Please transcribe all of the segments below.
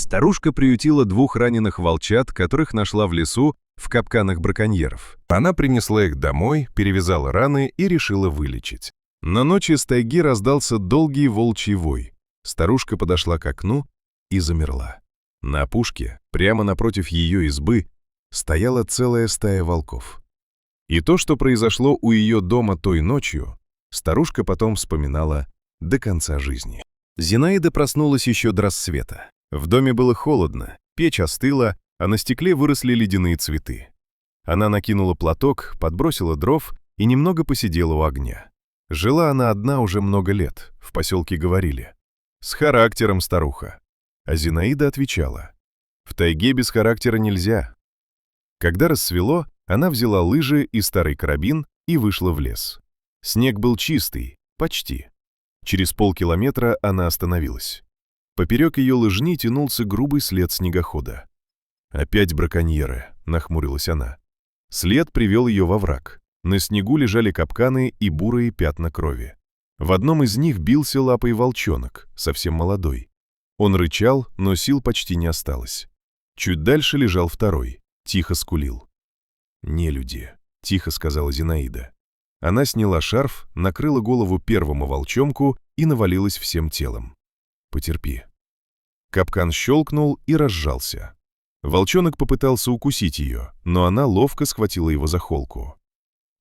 Старушка приютила 2 раненых волчат, которых нашла в лесу в капканах браконьеров. Она принесла их домой, перевязала раны и решила вылечить. Но ночью с тайги раздался долгий волчий вой. Старушка подошла к окну и замерла. На опушке, прямо напротив ее избы, стояла целая стая волков. И то, что произошло у ее дома той ночью, старушка потом вспоминала до конца жизни. Зинаида проснулась еще до рассвета. В доме было холодно, печь остыла, а на стекле выросли ледяные цветы. Она накинула платок, подбросила дров и немного посидела у огня. Жила она одна уже много лет, в поселке говорили. С характером старуха. А Зинаида отвечала: в тайге без характера нельзя. Когда рассвело, она взяла лыжи и старый карабин и вышла в лес. Снег был чистый, почти. Через полкилометра она остановилась. Поперек ее лыжни тянулся грубый след снегохода. «Опять браконьеры», — нахмурилась она. След привел ее во враг. На снегу лежали капканы и бурые пятна крови. В одном из них бился лапой волчонок, совсем молодой. Он рычал, но сил почти не осталось. Чуть дальше лежал второй, тихо скулил. «Нелюди», — тихо сказала Зинаида. Она сняла шарф, накрыла голову первому волчонку и навалилась всем телом. «Потерпи». Капкан щелкнул и разжался. Волчонок попытался укусить ее, но она ловко схватила его за холку.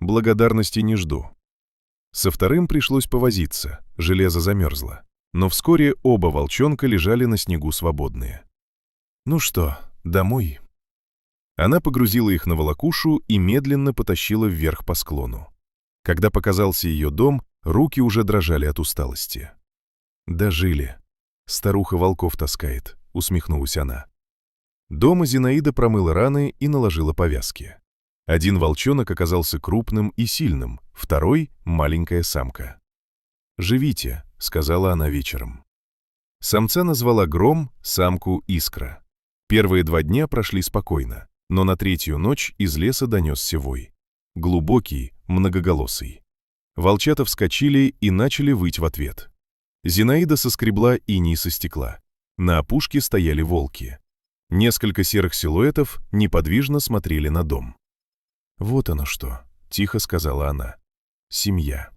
«Благодарности не жду». Со вторым пришлось повозиться, железо замерзло. Но вскоре оба волчонка лежали на снегу свободные. «Ну что, домой?» Она погрузила их на волокушу и медленно потащила вверх по склону. Когда показался ее дом, руки уже дрожали от усталости. «Дожили. Старуха волков таскает», — усмехнулась она. Дома Зинаида промыла раны и наложила повязки. Один волчонок оказался крупным и сильным, второй — маленькая самка. «Живите», — сказала она вечером. Самца назвала Гром, самку — Искра. Первые 2 дня прошли спокойно, но на 3-ю ночь из леса донесся вой. Глубокий, многоголосый. Волчата вскочили и начали выть в ответ. Зинаида соскребла иней со стекла. На опушке стояли волки. Несколько серых силуэтов неподвижно смотрели на дом. «Вот оно что», — тихо сказала она. «Семья».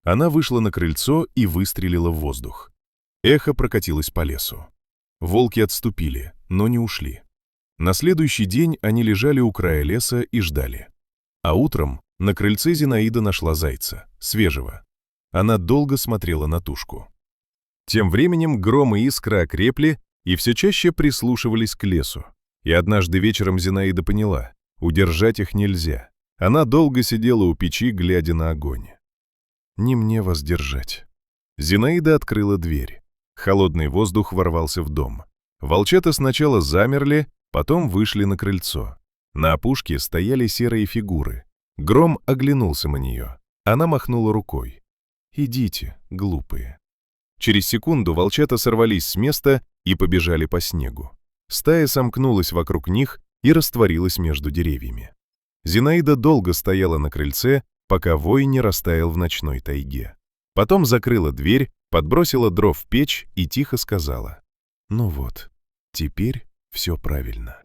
Она вышла на крыльцо и выстрелила в воздух. Эхо прокатилось по лесу. Волки отступили, но не ушли. На следующий день они лежали у края леса и ждали. А утром на крыльце Зинаида нашла зайца, свежего. Она долго смотрела на тушку. Тем временем Гром и Искра окрепли и все чаще прислушивались к лесу. И однажды вечером Зинаида поняла, удержать их нельзя. Она долго сидела у печи, глядя на огонь. «Не мне вас держать». Зинаида открыла дверь. Холодный воздух ворвался в дом. Волчата сначала замерли, потом вышли на крыльцо. На опушке стояли серые фигуры. Гром оглянулся на нее. Она махнула рукой. «Идите, глупые». Через секунду волчата сорвались с места и побежали по снегу. Стая сомкнулась вокруг них и растворилась между деревьями. Зинаида долго стояла на крыльце, пока вой не растаял в ночной тайге. Потом закрыла дверь, подбросила дров в печь и тихо сказала: «Ну вот, теперь все правильно».